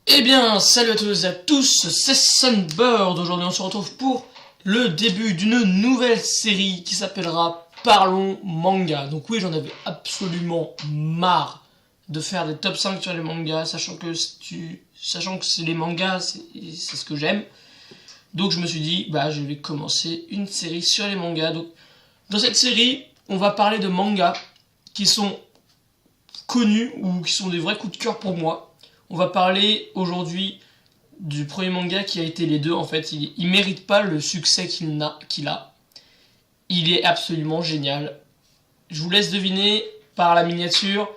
Eh bien, salut à tous et à tous, c'est Sunbird. Aujourd'hui, on se retrouve pour le début d'une nouvelle série qui s'appellera Parlons Manga. Donc oui, j'en avais absolument marre de faire des top 5 sur les mangas, sachant que c'est les mangas, c'est ce que j'aime. Donc je me suis dit, je vais commencer une série sur les mangas. Donc, dans cette série, on va parler de mangas qui sont connus ou qui sont des vrais coups de cœur pour moi. On va parler aujourd'hui du premier manga qui a été les deux. En fait, il mérite pas le succès qu'il a. Il est absolument génial. Je vous laisse deviner par la miniature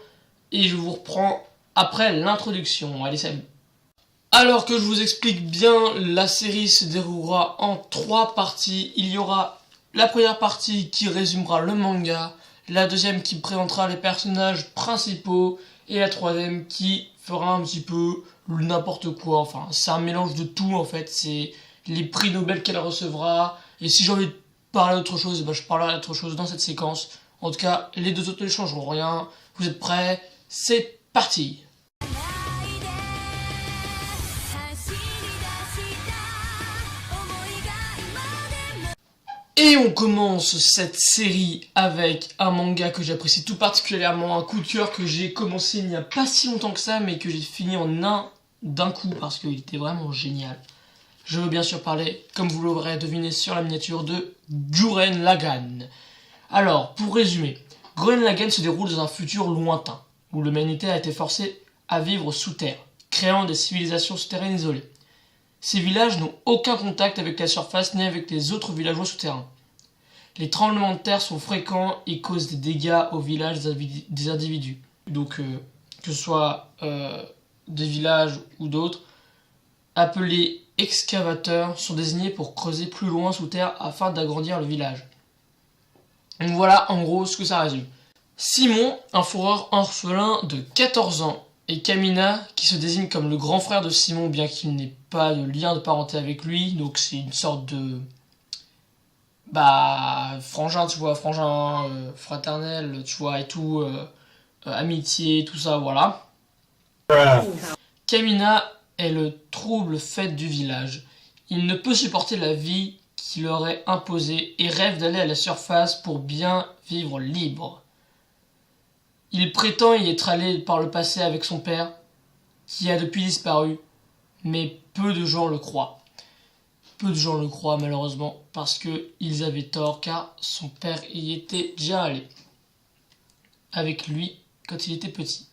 et je vous reprends après l'introduction. Allez, salut. Alors que je vous explique bien, la série se déroulera en 3 parties. Il y aura la première partie qui résumera le manga, la deuxième qui présentera les personnages principaux et la troisième qui fera un petit peu n'importe quoi. Enfin, c'est un mélange de tout en fait. C'est les prix Nobel qu'elle recevra. Et si j'ai envie de parler d'autre chose, je parlerai d'autre chose dans cette séquence. En tout cas, les deux autres ne changeront rien. Vous êtes prêts? C'est parti! Et on commence cette série avec un manga que j'apprécie tout particulièrement, un coup de cœur que j'ai commencé il n'y a pas si longtemps que ça, mais que j'ai fini d'un coup parce qu'il était vraiment génial. Je veux bien sûr parler, comme vous l'aurez deviné sur la miniature, de Gurren Lagann. Alors, pour résumer, Gurren Lagann se déroule dans un futur lointain, où l'humanité a été forcée à vivre sous terre, créant des civilisations souterraines isolées. Ces villages n'ont aucun contact avec la surface ni avec les autres villageois souterrains. Les tremblements de terre sont fréquents et causent des dégâts aux villages des individus. Donc, que ce soit des villages ou d'autres, appelés excavateurs, sont désignés pour creuser plus loin sous terre afin d'agrandir le village. Donc voilà en gros ce que ça résume. Simon, un fourreur orphelin de 14 ans, et Kamina, qui se désigne comme le grand frère de Simon, bien qu'il n'ait pas de lien de parenté avec lui, donc c'est une sorte de frangin, tu vois, fraternel, tu vois, et tout, amitié, tout ça, voilà. Kamina est le trouble fait du village. Il ne peut supporter la vie qui leur est imposée et rêve d'aller à la surface pour bien vivre libre. Il prétend y être allé par le passé avec son père, qui a depuis disparu, mais peu de gens le croient. Peu de gens le croient malheureusement, parce qu'ils avaient tort, car son père y était déjà allé, avec lui quand il était petit.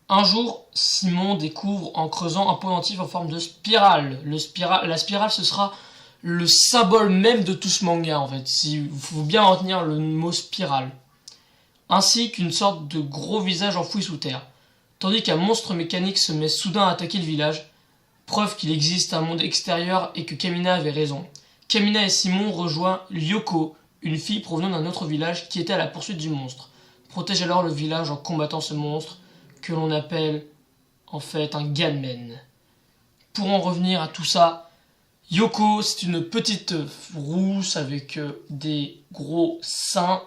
Un jour, Simon découvre en creusant un pendentif en forme de spirale. La spirale, ce sera le symbole même de tout ce manga en fait. Il faut bien retenir le mot spirale. Ainsi qu'une sorte de gros visage enfoui sous terre, tandis qu'un monstre mécanique se met soudain à attaquer le village, preuve qu'il existe un monde extérieur et que Kamina avait raison. Kamina et Simon rejoignent Ryoko, une fille provenant d'un autre village qui était à la poursuite du monstre, protège alors le village en combattant ce monstre, que l'on appelle en fait un gunman. Pour en revenir à tout ça, Yoko, c'est une petite rousse avec des gros seins,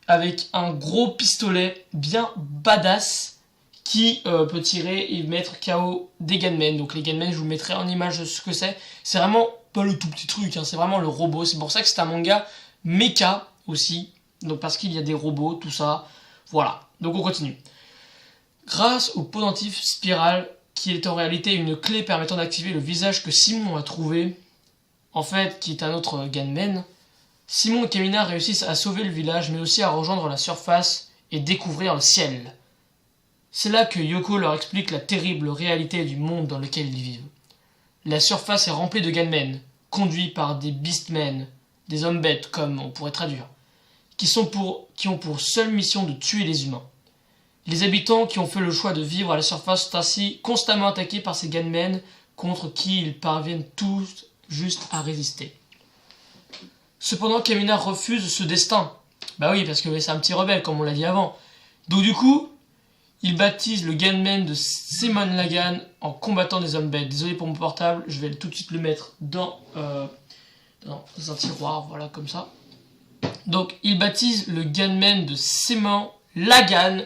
avec un gros pistolet bien badass qui peut tirer et mettre KO des gunmen. Donc les gunmen, je vous mettrai en image de ce que c'est. C'est vraiment pas le tout petit truc, c'est vraiment le robot. C'est pour ça que c'est un manga mecha aussi. Donc parce qu'il y a des robots, tout ça. Voilà, donc on continue. Grâce au pendentif spirale, qui est en réalité une clé permettant d'activer le visage que Simon a trouvé, en fait, qui est un autre gunman, Simon et Kamina réussissent à sauver le village, mais aussi à rejoindre la surface et découvrir le ciel. C'est là que Yoko leur explique la terrible réalité du monde dans lequel ils vivent. La surface est remplie de gunmen, conduits par des beastmen, des hommes bêtes comme on pourrait traduire, qui ont pour seule mission de tuer les humains. Les habitants qui ont fait le choix de vivre à la surface sont ainsi constamment attaqués par ces gunmen contre qui ils parviennent tous juste à résister. Cependant, Kamina refuse ce destin. Bah oui, parce que c'est un petit rebelle, comme on l'a dit avant. Donc du coup, il baptise le gunman de Simon Lagann en combattant des hommes bêtes. Désolé pour mon portable, je vais tout de suite le mettre dans un tiroir, voilà, comme ça. Donc, il baptise le gunman de Simon Lagann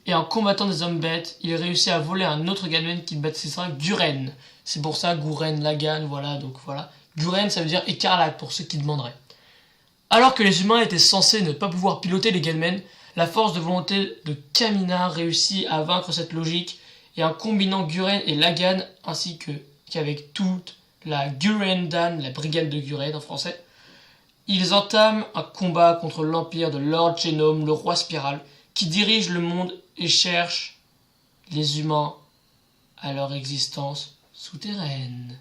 et en combattant des hommes bêtes, il réussit à voler un autre Gunman qu'il baptisera Guren. C'est pour ça Gurren Lagann, voilà, donc voilà. Guren, ça veut dire écarlate, pour ceux qui demanderaient. Alors que les humains étaient censés ne pas pouvoir piloter les Gunmen, la force de volonté de Kamina réussit à vaincre cette logique, et en combinant Guren et Lagann, ainsi qu'avec toute la Gurrendan, la brigade de Guren en français, ils entament un combat contre l'empire de Lord Genome, le roi Spiral, qui dirige le monde et cherche les humains à leur existence souterraine.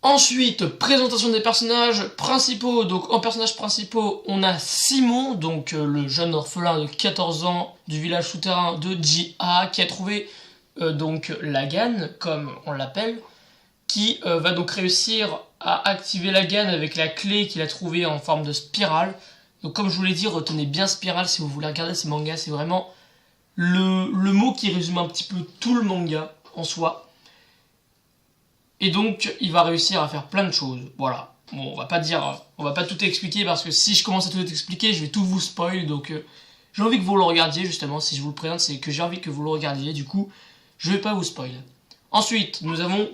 Ensuite, présentation des personnages principaux. Donc en personnages principaux, on a Simon, donc le jeune orphelin de 14 ans du village souterrain de J.A. qui a trouvé donc Lagann, comme on l'appelle, qui va donc réussir à activer Lagann avec la clé qu'il a trouvée en forme de spirale. Donc comme je vous l'ai dit, retenez bien spirale si vous voulez regarder ces mangas, c'est vraiment le mot qui résume un petit peu tout le manga en soi. Et donc, il va réussir à faire plein de choses. Voilà. Bon, on va pas tout expliquer parce que si je commence à tout expliquer, je vais tout vous spoil. Donc, j'ai envie que vous le regardiez justement. Si je vous le présente, c'est que j'ai envie que vous le regardiez. Du coup, je vais pas vous spoil. Ensuite, nous avons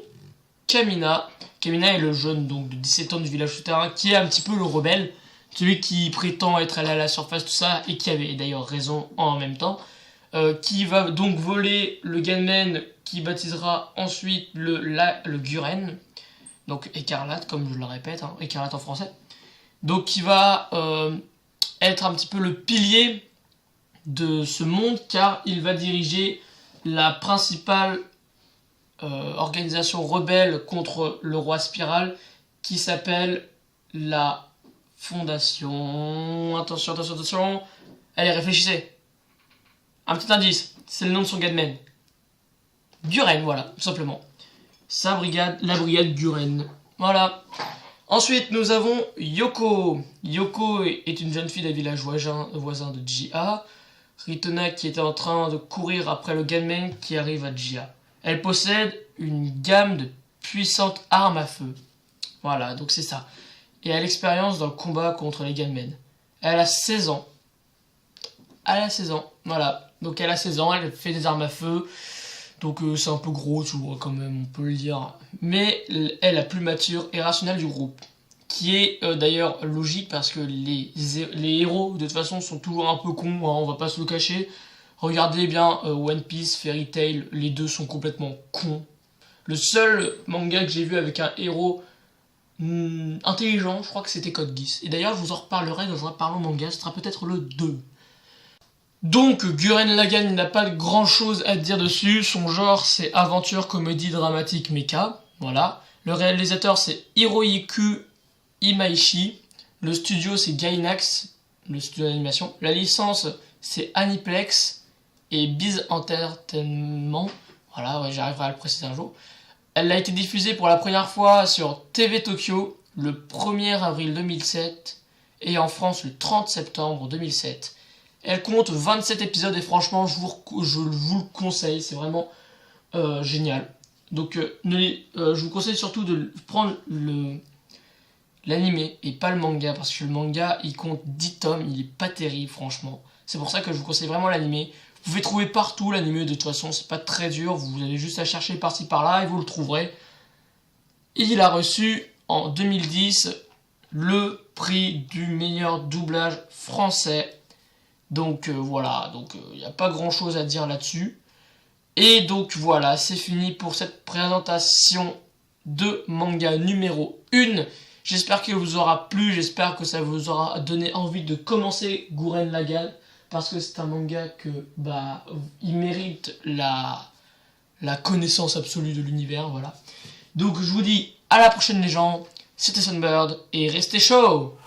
Kamina. Kamina est le jeune donc de 17 ans du village souterrain qui est un petit peu le rebelle, celui qui prétend être allé à la surface, tout ça, et qui avait d'ailleurs raison en même temps. Qui va donc voler le Gunman qui baptisera ensuite le Guren, donc écarlate comme je le répète, hein, écarlate en français. Donc qui va être un petit peu le pilier de ce monde car il va diriger la principale organisation rebelle contre le roi Spiral qui s'appelle la Fondation... Attention. Allez, réfléchissez. Un petit indice, c'est le nom de son Gunman. Guren, voilà, tout simplement. Sa brigade, la brigade Guren. Voilà. Ensuite, nous avons Yoko. Yoko est une jeune fille d'un village voisin de J.A. Ritona qui était en train de courir après le Gunman qui arrive à J.A. Elle possède une gamme de puissantes armes à feu. Voilà, donc c'est ça. Et elle a l'expérience dans le combat contre les Gunmen. Elle a 16 ans. Voilà. Donc elle a 16 ans, elle fait des armes à feu. Donc c'est un peu gros, tu vois, quand même, on peut le dire. Mais elle est la plus mature et rationnelle du groupe. Qui est d'ailleurs logique parce que les héros, de toute façon, sont toujours un peu cons, hein, on va pas se le cacher. Regardez bien One Piece, Fairy Tail, les deux sont complètement cons. Le seul manga que j'ai vu avec un héros intelligent, je crois que c'était Code Geass. Et d'ailleurs, je vous en reparlerai quand je reparlerai au manga, ce sera peut-être le 2. Donc, Gurren Lagann n'a pas grand chose à dire dessus. Son genre, c'est aventure, comédie, dramatique, mecha. Voilà. Le réalisateur, c'est Hiroyuki Imaishi. Le studio, c'est Gainax, le studio d'animation. La licence, c'est Aniplex et Biz Entertainment. Voilà, ouais, j'arriverai à le préciser un jour. Elle a été diffusée pour la première fois sur TV Tokyo le 1er avril 2007 et en France le 30 septembre 2007. Elle compte 27 épisodes et franchement, je vous le conseille, c'est vraiment génial. Donc, je vous conseille surtout de prendre l'anime et pas le manga, parce que le manga, il compte 10 tomes, il est pas terrible, franchement. C'est pour ça que je vous conseille vraiment l'anime. Vous pouvez trouver partout l'anime, de toute façon, c'est pas très dur, vous avez juste à chercher par-ci par-là et vous le trouverez. Et il a reçu, en 2010, le prix du meilleur doublage français. Donc voilà, donc il n'y a pas grand chose à dire là-dessus. Et donc voilà, c'est fini pour cette présentation de manga numéro 1. J'espère qu'il vous aura plu, j'espère que ça vous aura donné envie de commencer Gurren Lagann. Parce que c'est un manga que, il mérite la connaissance absolue de l'univers, voilà. Donc je vous dis à la prochaine les gens, c'était Sunbird, et restez chaud!